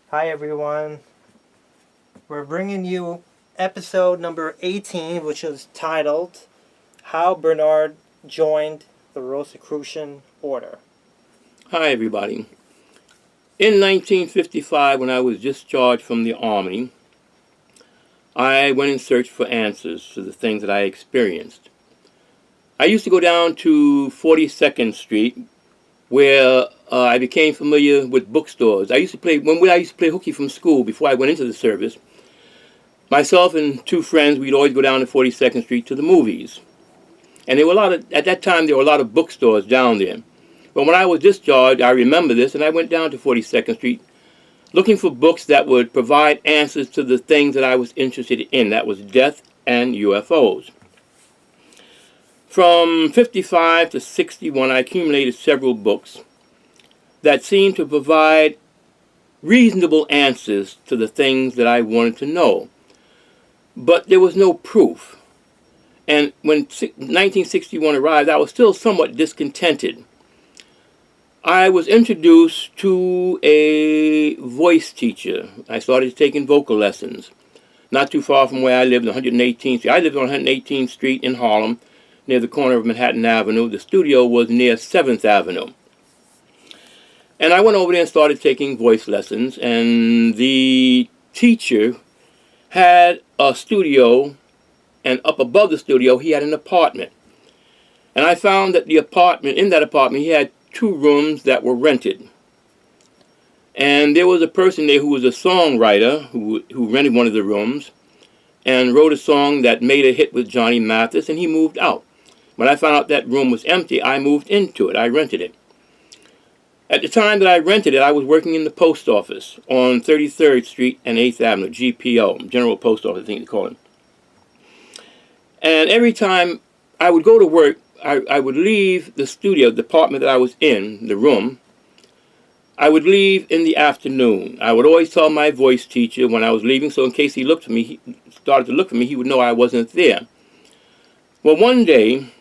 Hi everyone. We're bringing you episode number 18, which is titled How Bernard Joined the Rosicrucian Order. Hi everybody. In 1955, when I was discharged from the Army, I went in search for answers to the things that I experienced. I used to go down to 42nd Street, where I became familiar with bookstores. I used to play hooky from school before I went into the service. Myself and two friends, we'd always go down to 42nd Street to the movies. And at that time, there were a lot of bookstores down there. But when I was discharged, I remember this, and I went down to 42nd Street looking for books that would provide answers to the things that I was interested in. That was death and UFOs. From 55 to 61, I accumulated several books that seemed to provide reasonable answers to the things that I wanted to know. But there was no proof. And when 1961 arrived, I was still somewhat discontented. I was introduced to a voice teacher. I started taking vocal lessons. Not too far from where I lived, on 118th Street. I lived on 118th Street in Harlem, near the corner of Manhattan Avenue. The studio was near 7th Avenue. And I went over there and started taking voice lessons. And the teacher had a studio, and up above the studio, he had an apartment. And I found that in that apartment, he had 2 rooms that were rented. And there was a person there who was a songwriter who rented one of the rooms and wrote a song that made a hit with Johnny Mathis, and he moved out. When I found out that room was empty, I moved into it. I rented it. At the time that I rented it, I was working in the post office on 33rd Street and 8th Avenue, GPO, General Post Office, I think they call it. And every time I would go to work, I would leave the studio, the apartment that I was in, the room. I would leave in the afternoon. I would always tell my voice teacher when I was leaving, so in case he started to look for me, he would know I wasn't there. Well, one day,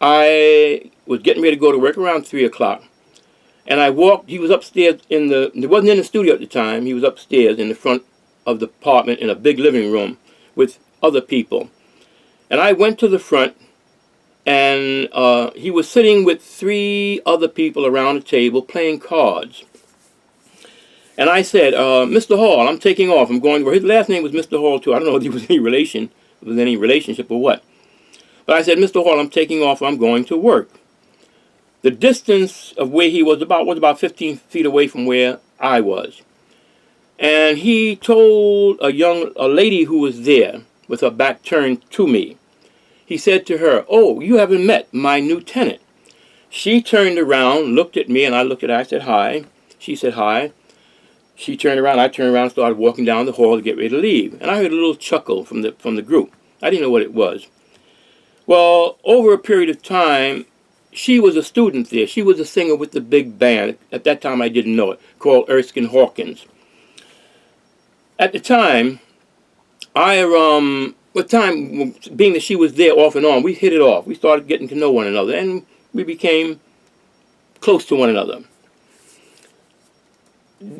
I was getting ready to go to work around 3 o'clock, and I walked. He was upstairs he wasn't in the studio at the time. He was upstairs in the front of the apartment in a big living room with other people. And I went to the front, and he was sitting with 3 other people around a table playing cards. And I said, Mr. Hall, I'm taking off. I'm going to work. His last name was Mr. Hall, too. I don't know if he was any relationship or what. But I said, Mr. Hall, I'm taking off. I'm going to work. The distance of where he was about 15 feet away from where I was. And he told a lady who was there with her back turned to me. He said to her, "Oh, you haven't met my new tenant." She turned around, looked at me, and I looked at her. I said, "Hi." She said, "Hi." She turned around. I turned around and started walking down the hall to get ready to leave. And I heard a little chuckle from the group. I didn't know what it was. Well, over a period of time, she was a student there. She was a singer with the big band. At that time, I didn't know it, called Erskine Hawkins. At the time, being that she was there off and on, we hit it off. We started getting to know one another, and we became close to one another.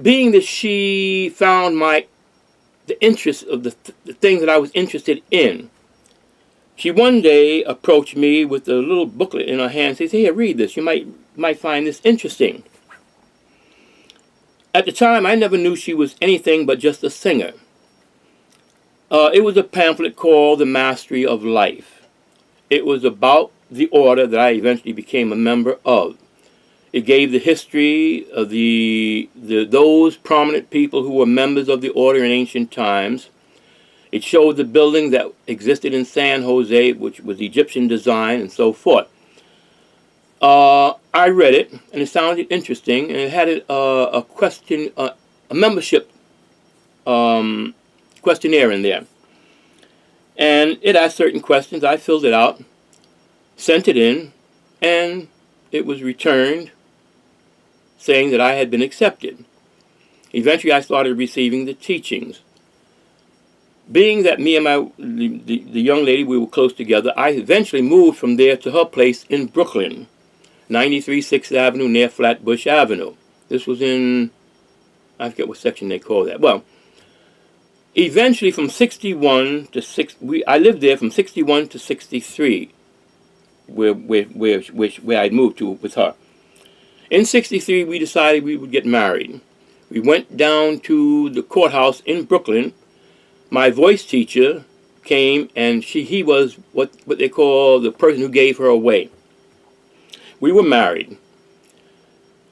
Being that she found the interest of the things that I was interested in, she one day approached me with a little booklet in her hand and said, "Here, read this. You might find this interesting." At the time, I never knew she was anything but just a singer. It was a pamphlet called The Mastery of Life. It was about the order that I eventually became a member of. It gave the history of those prominent people who were members of the order in ancient times. It showed the building that existed in San Jose, which was Egyptian design, and so forth. I read it, and it sounded interesting, and it had a membership questionnaire in there. And it asked certain questions. I filled it out, sent it in, and it was returned saying that I had been accepted. Eventually, I started receiving the teachings. Being that me and the young lady, we were close together, I eventually moved from there to her place in Brooklyn, 93 6th Avenue near Flatbush Avenue. This was in I forget what section they call that. Well, eventually from 61 to 6, I lived there from 61 to 63, where I'd moved to with her. In 63, we decided we would get married. We went down to the courthouse in Brooklyn. My voice teacher came, and he was what they call the person who gave her away. We were married.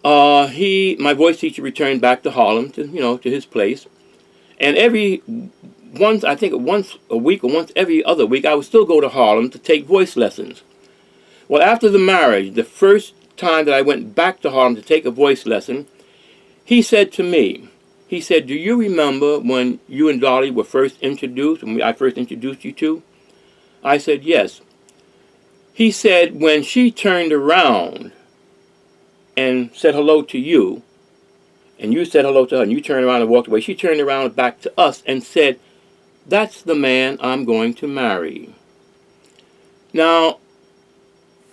My voice teacher returned back to Harlem, to his place, and once a week or once every other week, I would still go to Harlem to take voice lessons. Well, after the marriage, the first time that I went back to Harlem to take a voice lesson, he said to me, do you remember when you and Dolly were first introduced, when I first introduced you to? I said, yes. He said, when she turned around and said hello to you, and you said hello to her, and you turned around and walked away, she turned around back to us and said, that's the man I'm going to marry. Now,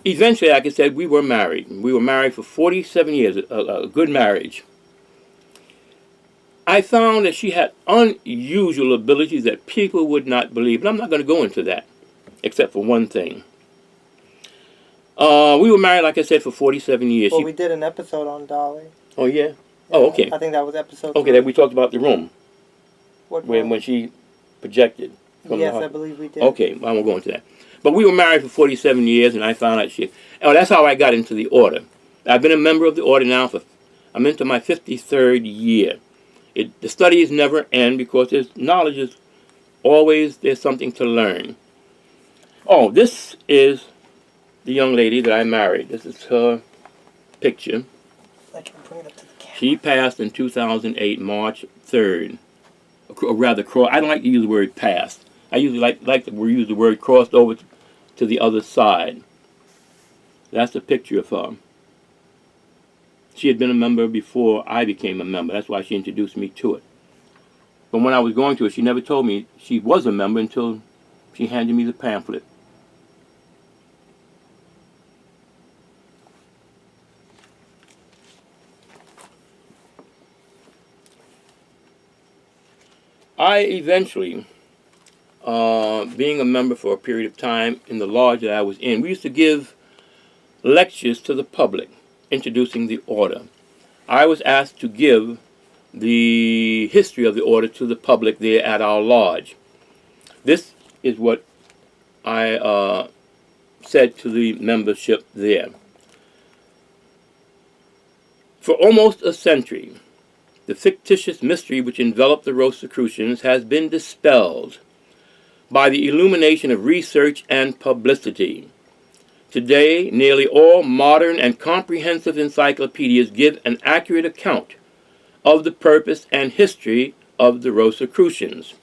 eventually, like I said, we were married. We were married for 47 years, a good marriage. I found that she had unusual abilities that people would not believe, but I'm not going to go into that, except for one thing. We were married, like I said, for 47 years. Well, we did an episode on Dolly. Oh, yeah? Oh, okay. I think that was episode 3. That we talked about the room. What room? When she projected. Yes, I believe we did. Okay, I won't go into that. But we were married for 47 years, and I found out that's how I got into the order. I've been a member of the order now I'm into my 53rd year. The studies never end because there's something to learn. Oh, this is the young lady that I married. This is her picture. I can bring it up to the camera. She passed in 2008, March 3rd. Or rather, I don't like to use the word passed. I usually like to use the word crossed over to the other side. That's a picture of her. She had been a member before I became a member. That's why she introduced me to it. But when I was going to it, she never told me she was a member until she handed me the pamphlet. I eventually, being a member for a period of time in the lodge that I was in, we used to give lectures to the public, introducing the order. I was asked to give the history of the order to the public there at our lodge. This is what I said to the membership there. For almost a century, the fictitious mystery which enveloped the Rosicrucians has been dispelled by the illumination of research and publicity. Today, nearly all modern and comprehensive encyclopedias give an accurate account of the purpose and history of the Rosicrucians.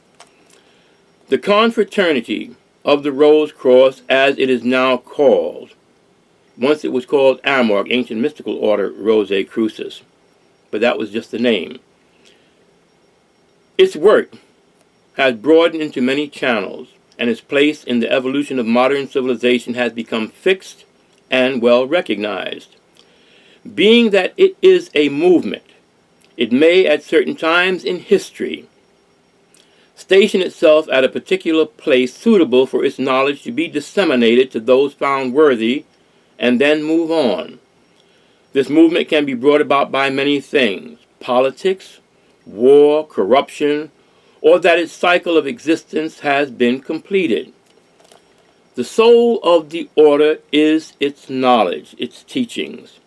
The confraternity of the Rose Cross, as it is now called, once it was called Amorg, Ancient Mystical Order Rosicrucis, but that was just the name. Its work has broadened into many channels, and its place in the evolution of modern civilization has become fixed and well recognized. Being that it is a movement, it may at certain times in history station itself at a particular place suitable for its knowledge to be disseminated to those found worthy, and then move on. This movement can be brought about by many things: politics, war, corruption, or that its cycle of existence has been completed. The soul of the order is its knowledge, its teachings.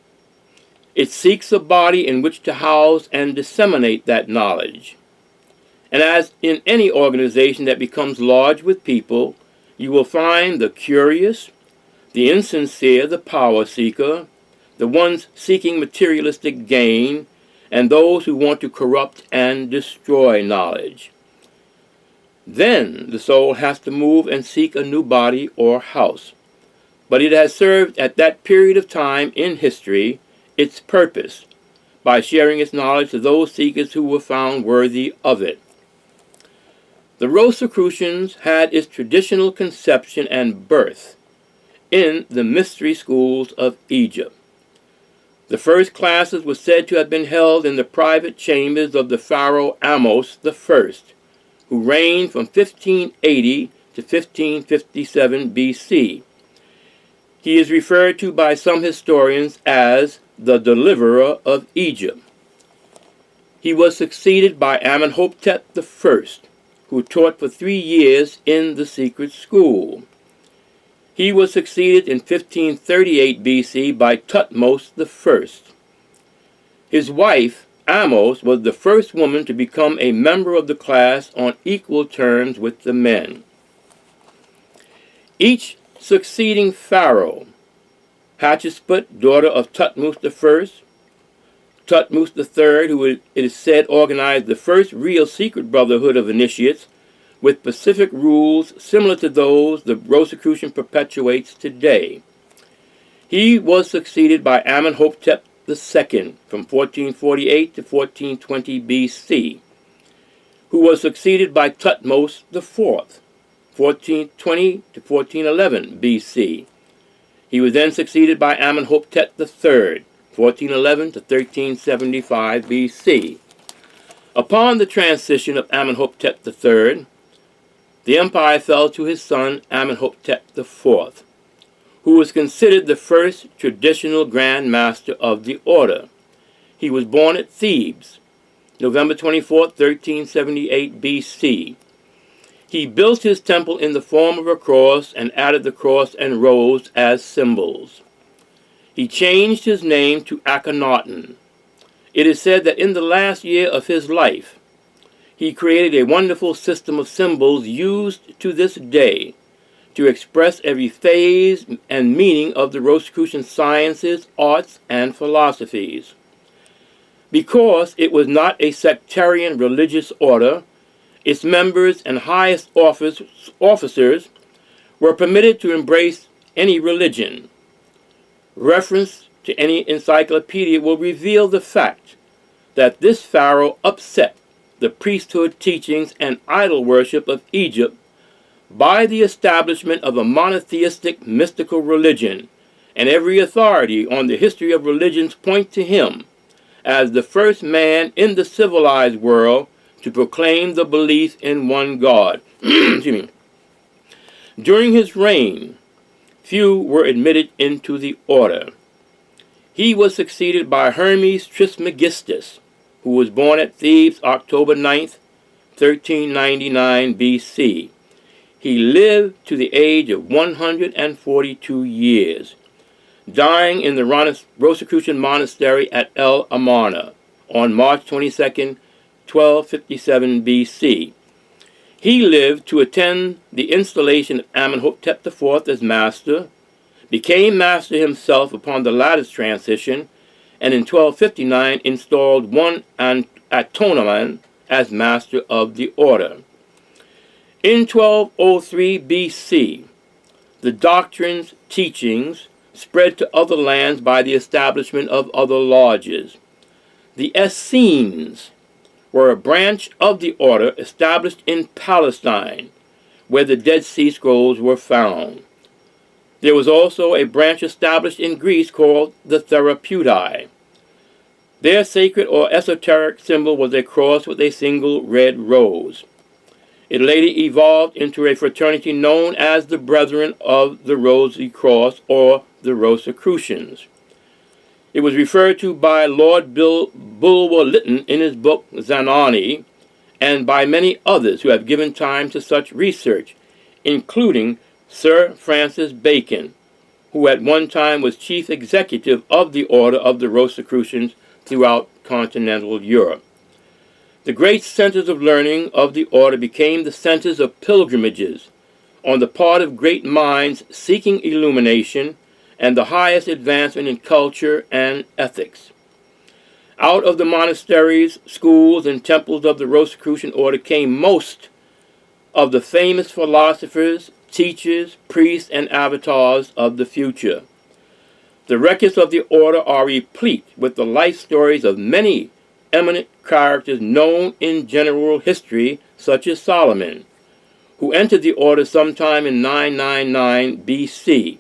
It seeks a body in which to house and disseminate that knowledge. And as in any organization that becomes large with people, you will find the curious, the insincere, the power seeker, the ones seeking materialistic gain, and those who want to corrupt and destroy knowledge. Then the soul has to move and seek a new body or house. But it has served at that period of time in history its purpose by sharing its knowledge to those seekers who were found worthy of it. The Rosicrucians had its traditional conception and birth in the mystery schools of Egypt. The first classes were said to have been held in the private chambers of the pharaoh Amos I, who reigned from 1580 to 1557 BC. He is referred to by some historians as the deliverer of Egypt. He was succeeded by Amenhotep I, who taught for 3 years in the secret school. He was succeeded in 1538 BC by Thutmose I. His wife, Amos, was the first woman to become a member of the class on equal terms with the men. Each succeeding pharaoh, Hatshepsut, daughter of Thutmose I, Thutmose III, who it is said organized the first real secret brotherhood of initiates with specific rules similar to those the Rosicrucian perpetuates today. He was succeeded by Amenhotep II from 1448 to 1420 BC, who was succeeded by Thutmose IV, 1420 to 1411 BC. He was then succeeded by Amenhotep III, 1411 to 1375 BC. Upon the transition of Amenhotep III, the empire fell to his son Amenhotep IV, who was considered the first traditional Grand Master of the order. He was born at Thebes, November 24, 1378 BC. He built his temple in the form of a cross and added the cross and rose as symbols. He changed his name to Akhenaten. It is said that in the last year of his life, he created a wonderful system of symbols used to this day to express every phase and meaning of the Rosicrucian sciences, arts, and philosophies. Because it was not a sectarian religious order, its members and highest officers were permitted to embrace any religion. Reference to any encyclopedia will reveal the fact that this pharaoh upset the priesthood teachings and idol worship of Egypt by the establishment of a monotheistic mystical religion, and every authority on the history of religions point to him as the first man in the civilized world to proclaim the belief in one God. Excuse me. During his reign, few were admitted into the order. He was succeeded by Hermes Trismegistus, who was born at Thebes October 9th, 1399 BC. He lived to the age of 142 years, dying in the Rosicrucian monastery at El Amarna on March 22nd, 1257 BC. He lived to attend the installation of Amenhotep IV as master, became master himself upon the latter's transition, and in 1259 installed one Atonaman as master of the order. In 1203 BC, the doctrines, teachings spread to other lands by the establishment of other lodges. The Essenes were a branch of the order established in Palestine, where the Dead Sea Scrolls were found. There was also a branch established in Greece called the Therapeutae. Their sacred or esoteric symbol was a cross with a single red rose. It later evolved into a fraternity known as the Brethren of the Rosy Cross, or the Rosicrucians. It was referred to by Lord Bulwer-Lytton in his book Zanoni, and by many others who have given time to such research, including Sir Francis Bacon, who at one time was chief executive of the Order of the Rosicrucians throughout continental Europe. The great centers of learning of the order became the centers of pilgrimages on the part of great minds seeking illumination and the highest advancement in culture and ethics. Out of the monasteries, schools, and temples of the Rosicrucian order came most of the famous philosophers, teachers, priests, and avatars of the future. The records of the order are replete with the life stories of many eminent characters known in general history, such as Solomon, who entered the order sometime in 999 BC.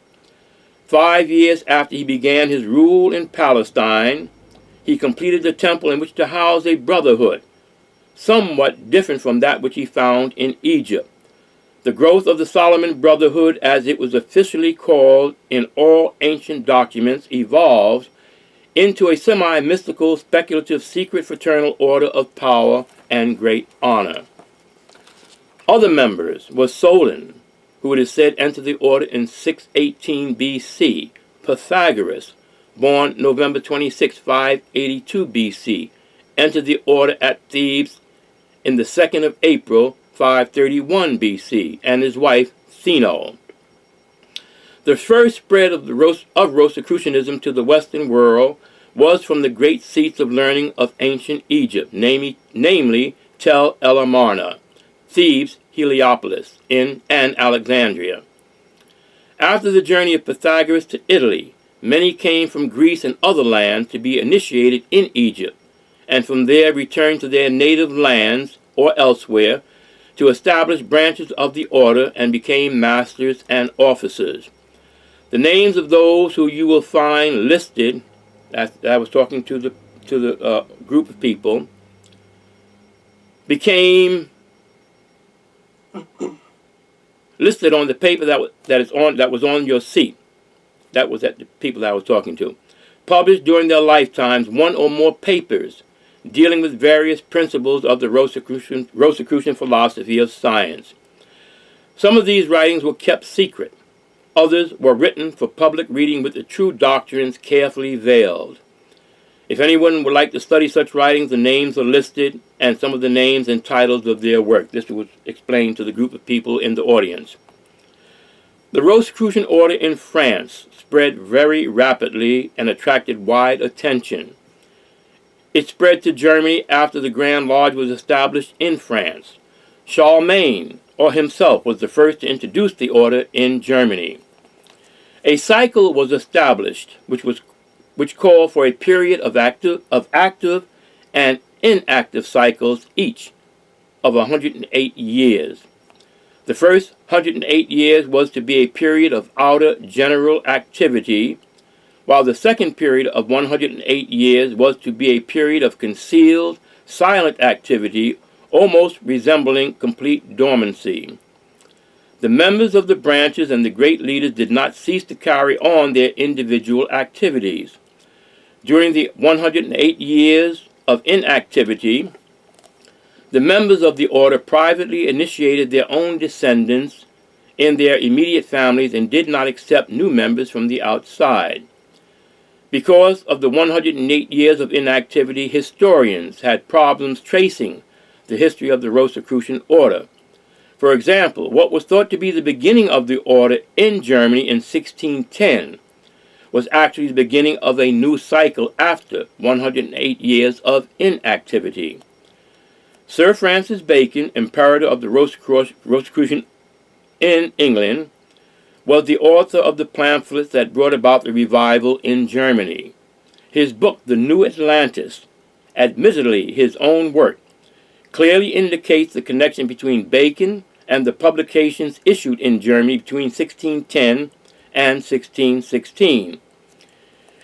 5 years after he began his rule in Palestine, he completed the temple in which to house a brotherhood, somewhat different from that which he found in Egypt. The growth of the Solomon Brotherhood, as it was officially called in all ancient documents, evolved into a semi-mystical, speculative, secret fraternal order of power and great honor. Other members were Solon, who it is said entered the order in 618 BC, Pythagoras, born November 26, 582 BC, entered the order at Thebes in the 2nd of April, 531 BC, and his wife, Zeno. The first spread of Rosicrucianism to the Western world was from the great seats of learning of ancient Egypt, namely Tel El Amarna, Thebes, Heliopolis, and Alexandria. After the journey of Pythagoras to Italy, many came from Greece and other lands to be initiated in Egypt, and from there returned to their native lands or elsewhere to establish branches of the order and became masters and officers. The names of those who you will find listed, as I was talking to the group of people, became listed on the paper that was on your seat. That was at the people that I was talking to. Published during their lifetimes one or more papers dealing with various principles of the Rosicrucian philosophy of science. Some of these writings were kept secret. Others were written for public reading with the true doctrines carefully veiled. If anyone would like to study such writings, the names are listed and some of the names and titles of their work. This was explained to the group of people in the audience. The Rosicrucian order in France spread very rapidly and attracted wide attention. It spread to Germany after the Grand Lodge was established in France. Charlemagne, or himself, was the first to introduce the order in Germany. A cycle was established which called for a period of active and inactive cycles, each of 108 years. The first 108 years was to be a period of outer general activity, while the second period of 108 years was to be a period of concealed, silent activity, almost resembling complete dormancy. The members of the branches and the great leaders did not cease to carry on their individual activities. During the 108 years of inactivity, the members of the order privately initiated their own descendants in their immediate families and did not accept new members from the outside. Because of the 108 years of inactivity, historians had problems tracing the history of the Rosicrucian order. For example, what was thought to be the beginning of the order in Germany in 1610 was actually the beginning of a new cycle after 108 years of inactivity. Sir Francis Bacon, Imperator of the Rosicrucian in England, was the author of the pamphlets that brought about the revival in Germany. His book, The New Atlantis, admittedly his own work, clearly indicates the connection between Bacon and the publications issued in Germany between 1610 and 1616.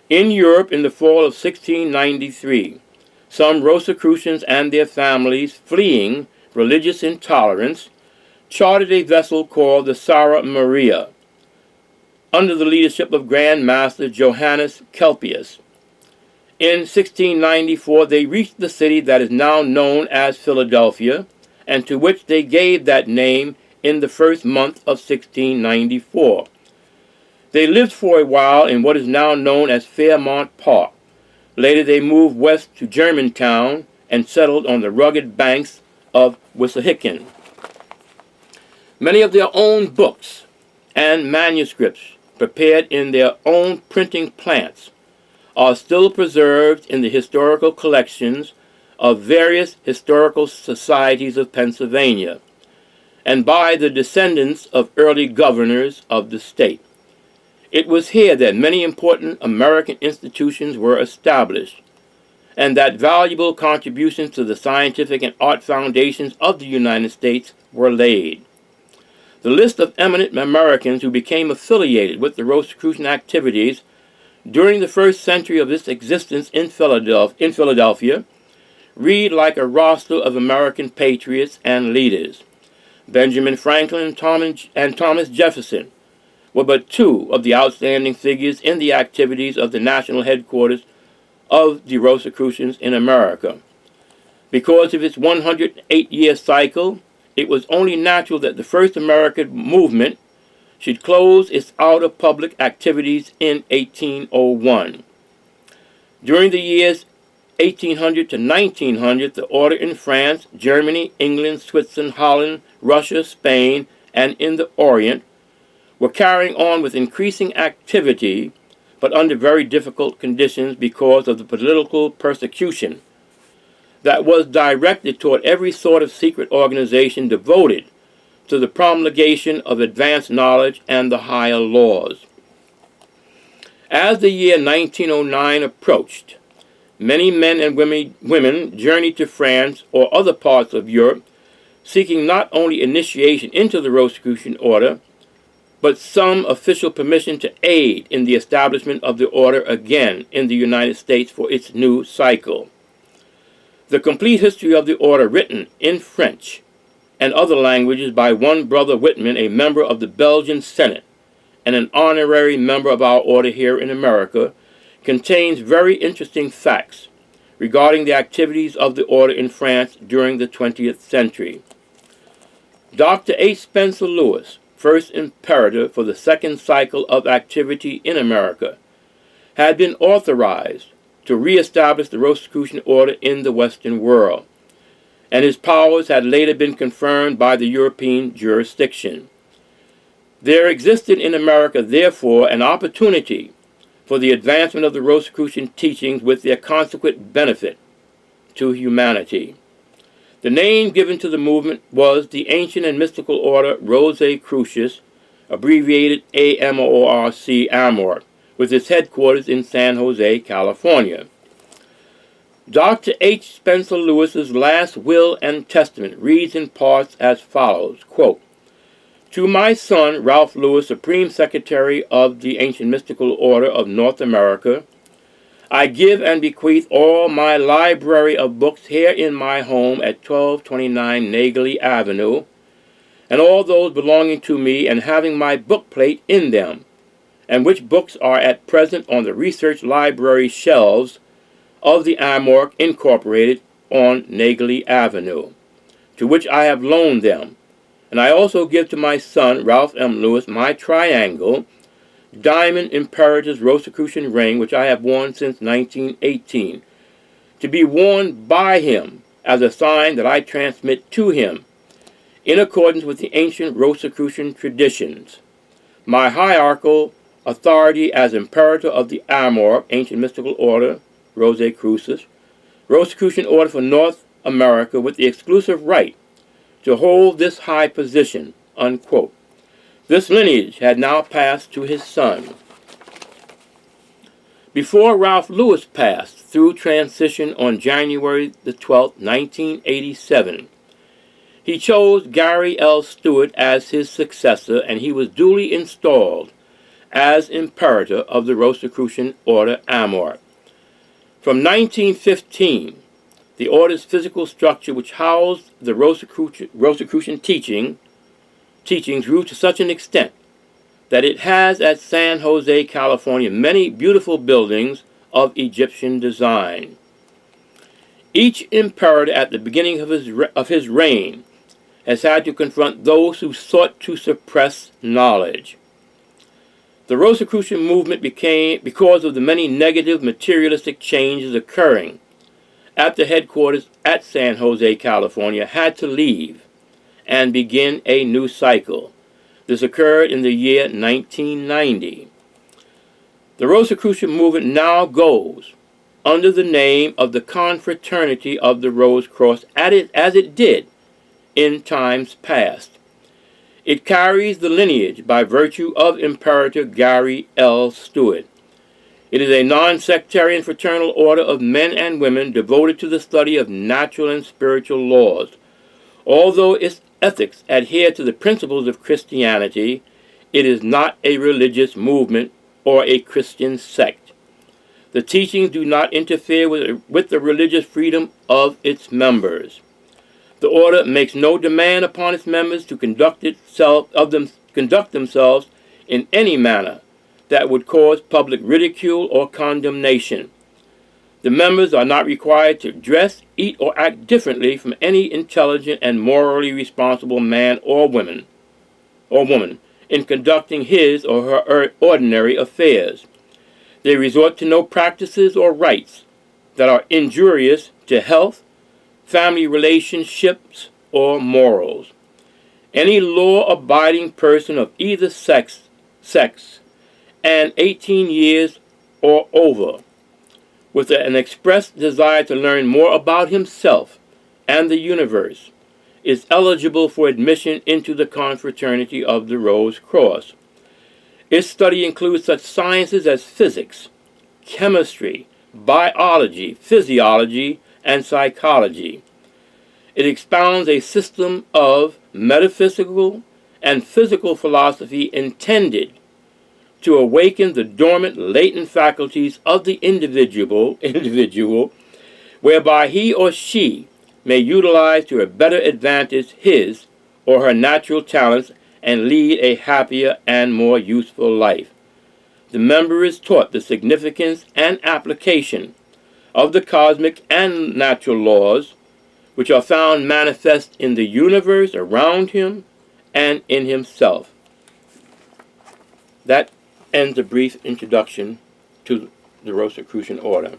In Europe, in the fall of 1693, some Rosicrucians and their families, fleeing religious intolerance, chartered a vessel called the Sara Maria, under the leadership of Grand Master Johannes Kelpius. In 1694, they reached the city that is now known as Philadelphia, and to which they gave that name in the first month of 1694. They lived for a while in what is now known as Fairmount Park. Later they moved west to Germantown and settled on the rugged banks of Wissahickon. Many of their own books and manuscripts, prepared in their own printing plants, are still preserved in the historical collections of various historical societies of Pennsylvania and by the descendants of early governors of the state. It was here that many important American institutions were established, and that valuable contributions to the scientific and art foundations of the United States were laid. The list of eminent Americans who became affiliated with the Rosicrucian activities during the first century of its existence in Philadelphia read like a roster of American patriots and leaders. Benjamin Franklin and Thomas Jefferson were but two of the outstanding figures in the activities of the national headquarters of the Rosicrucians in America. Because of its 108-year cycle, it was only natural that the first American movement should close its outer public activities in 1801. During the years 1800 to 1900, the order in France, Germany, England, Switzerland, Holland, Russia, Spain, and in the Orient were carrying on with increasing activity, but under very difficult conditions because of the political persecution that was directed toward every sort of secret organization devoted to the promulgation of advanced knowledge and the higher laws. As the year 1909 approached, many men and women journeyed to France or other parts of Europe, seeking not only initiation into the Rosicrucian order, but some official permission to aid in the establishment of the order again in the United States for its new cycle. The complete history of the order, written in French and other languages by one Brother Whitman, a member of the Belgian Senate and an honorary member of our order here in America, contains very interesting facts regarding the activities of the order in France during the 20th century. Dr. H. Spencer Lewis, first imperator for the second cycle of activity in America, had been authorized to reestablish the Rosicrucian order in the Western world, and his powers had later been confirmed by the European jurisdiction. There existed in America, therefore, an opportunity for the advancement of the Rosicrucian teachings with their consequent benefit to humanity. The name given to the movement was the ancient and mystical order Rosicrucians, abbreviated AMORC, AMOR, with its headquarters in San Jose, California. Dr. H. Spencer Lewis's last will and testament reads in parts as follows, quote, "To my son, Ralph Lewis, Supreme Secretary of the Ancient Mystical Order of North America, I give and bequeath all my library of books here in my home at 1229 Nagley Avenue, and all those belonging to me and having my book plate in them, and which books are at present on the research library shelves of the AMORC Incorporated on Nagley Avenue, to which I have loaned them. And I also give to my son, Ralph M. Lewis, my triangle, diamond Imperator's Rosicrucian ring, which I have worn since 1918, to be worn by him as a sign that I transmit to him, in accordance with the ancient Rosicrucian traditions, my hierarchical authority as Imperator of the AMOR, Ancient Mystical Order, Rosicrucians, Rosicrucian Order for North America, with the exclusive right to hold this high position," unquote. This lineage had now passed to his son. Before Ralph Lewis passed through transition on January the 12th, 1987, he chose Gary L. Stewart as his successor, and he was duly installed as Imperator of the Rosicrucian Order AMOR. From 1915, the order's physical structure, which housed the Rosicrucian teachings, grew to such an extent that it has at San Jose, California, many beautiful buildings of Egyptian design. Each imperator at the beginning of his reign has had to confront those who sought to suppress knowledge. The Rosicrucian movement became, because of the many negative materialistic changes occurring at the headquarters at San Jose, California, had to leave and begin a new cycle. This occurred in the year 1990. The Rosicrucian movement now goes under the name of the Confraternity of the Rose Cross, as it did in times past. It carries the lineage by virtue of Imperator Gary L. Stewart. It is a non-sectarian fraternal order of men and women devoted to the study of natural and spiritual laws, Although its ethics adhere to the principles of Christianity, it is not a religious movement or a Christian sect. The teachings do not interfere with the religious freedom of its members. The order makes no demand upon its members to conduct themselves in any manner that would cause public ridicule or condemnation. The members are not required to dress, eat, or act differently from any intelligent and morally responsible man or woman in conducting his or her ordinary affairs. They resort to no practices or rites that are injurious to health, family relationships, or morals. Any law-abiding person of either sex, and 18 years or over, with an expressed desire to learn more about himself and the universe, is eligible for admission into the confraternity of the Rose Cross. Its study includes such sciences as physics, chemistry, biology, physiology, and psychology. It expounds a system of metaphysical and physical philosophy intended to awaken the dormant, latent faculties of the individual, whereby he or she may utilize to a better advantage his or her natural talents and lead a happier and more useful life. The member is taught the significance and application of the cosmic and natural laws which are found manifest in the universe around him and in himself. That ends a brief introduction to the Rosicrucian order.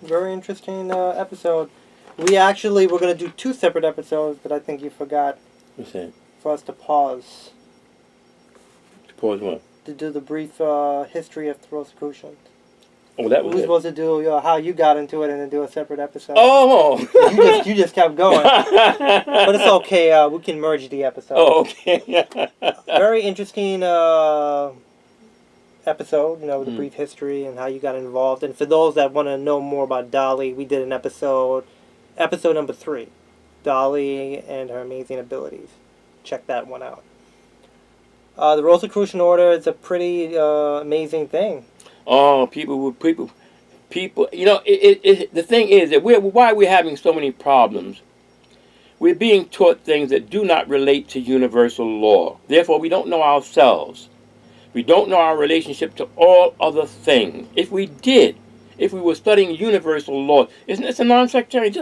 Very interesting episode. We actually were going to do 2 separate episodes, but I think you forgot What's that? for us to pause. To pause what? To do the brief history of the Rosicrucians. Oh, that We was were it. supposed to do how you got into it and then do a separate episode. Oh! You just kept going. But it's okay. We can merge the episodes. Oh, okay. Very interesting episode, the brief history and how you got involved. And for those that want to know more about Dolly, we did an episode number 3, Dolly and her amazing abilities. Check that one out. The Rosicrucian order is a pretty amazing thing. Oh, people. The thing is that why we're having so many problems. We're being taught things that do not relate to universal law. Therefore, we don't know ourselves. We don't know our relationship to all other things. If we were studying universal law, it's a non-sectarian,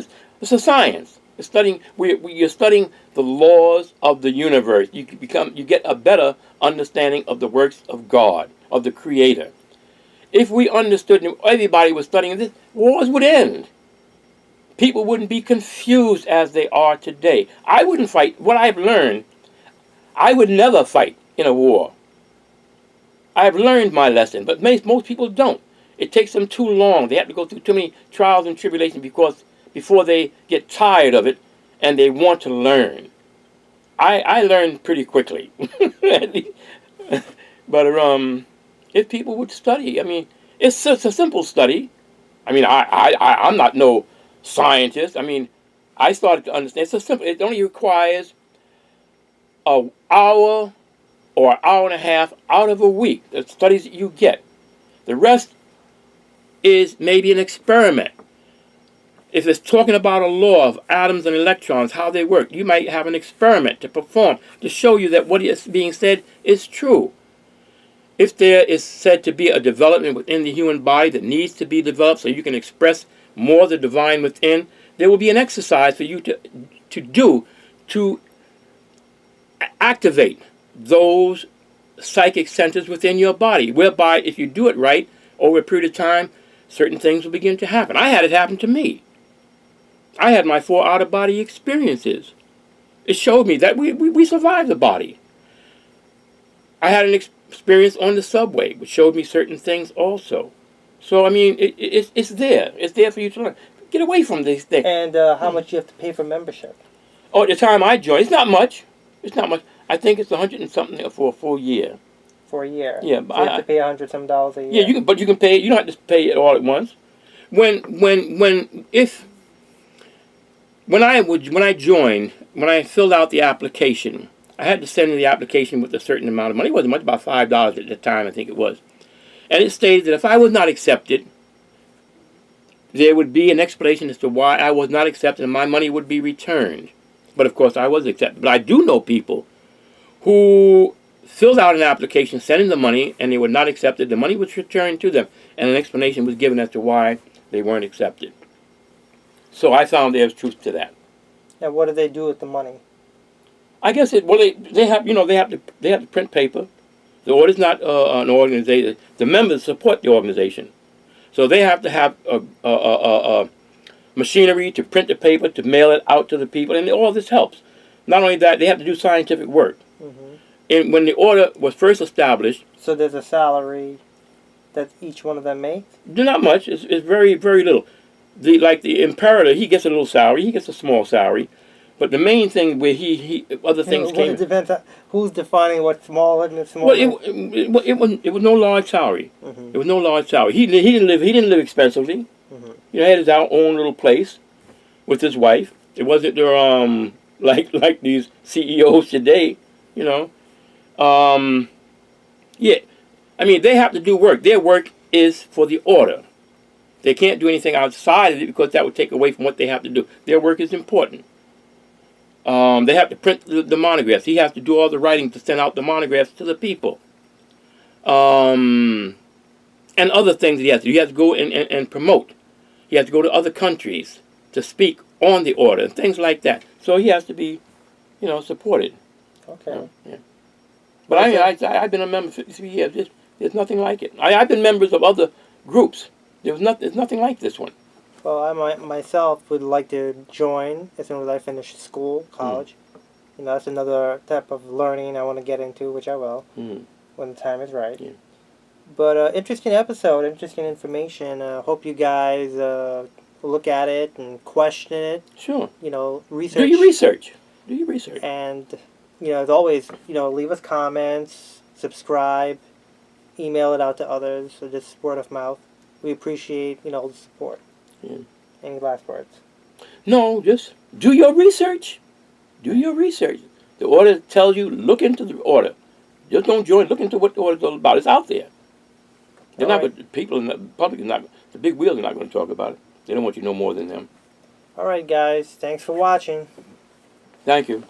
it's a science. You're studying the laws of the universe. You get a better understanding of the works of God, of the Creator. If we understood and everybody was studying this, wars would end. People wouldn't be confused as they are today. I wouldn't fight. What I've learned, I would never fight in a war. I've learned my lesson, but most people don't. It takes them too long. They have to go through too many trials and tribulations before they get tired of it and they want to learn. I learned pretty quickly. But if people would study, it's a simple study. I'm not no scientist. I started to understand. It's so simple. It only requires an hour or an hour and a half out of a week, the studies that you get. The rest is maybe an experiment. If it's talking about a law of atoms and electrons, how they work, you might have an experiment to perform to show you that what is being said is true. If there is said to be a development within the human body that needs to be developed so you can express more of the divine within, there will be an exercise for you to do to activate those psychic centers within your body, whereby if you do it right over a period of time, certain things will begin to happen. I had it happen to me. I had my 4 out-of-body experiences. It showed me that we survived the body. I had an experience on the subway, which showed me certain things also. So, it's there. It's there for you to learn. Get away from these things. And how much you have to pay for membership? Oh, at the time I joined, it's not much. It's not much. I think it's $100 and something for a full year. For a year? Yeah. So you have to pay $100 some a year? Yeah, but you can pay it. You don't have to pay it all at once. when I filled out the application, I had to send in the application with a certain amount of money. It wasn't much, about $5 at the time, I think it was. And it stated that if I was not accepted, there would be an explanation as to why I was not accepted and my money would be returned. But of course I was accepted. But I do know people who filled out an application, sent in the money, and they were not accepted. The money was returned to them, and an explanation was given as to why they weren't accepted. So I found there's truth to that. And what do they do with the money? I guess they have to print paper. The order's not an organization. The members support the organization, so they have to have a machinery to print the paper, to mail it out to the people, and all this helps. Not only that, they have to do scientific work. Mm-hmm. And when the order was first established, so there's a salary that each one of them makes? Not much. It's very, very little. Like the imperator, he gets a little salary. He gets a small salary. But the main thing where other things came. It depends on who's defining what's small and small. Well, it was no large salary. Mm-hmm. It was no large salary. He didn't live expensively. Mm-hmm. He had his own little place with his wife. It wasn't like these CEOs today, you know. Yeah, I mean, they have to do work. Their work is for the order. They can't do anything outside of it because that would take away from what they have to do. Their work is important. They have to print the monographs. He has to do all the writing to send out the monographs to the people. And other things that he has to do. He has to go and promote. He has to go to other countries to speak on the order and things like that. So he has to be, supported. Okay. Yeah. But I've been a member for 53 years. There's nothing like it. I've been members of other groups. There's nothing like this one. Well, I myself would like to join as soon as I finish school, college. That's another type of learning I want to get into, which I will when the time is right. Yeah. But interesting episode, interesting information. Hope you guys look at it and question it. Sure. Research. Do your research. And as always, leave us comments, subscribe, email it out to others. So just word of mouth. We appreciate the support. Yeah. Any last words? No, just do your research. Do your research. The order tells you, look into the order. Just don't join. Look into what the order's all about. It's out there. They're not. Right. But people in the public are not. The big wheels are not going to talk about it. They don't want you to know more than them. All right, guys. Thanks for watching. Thank you.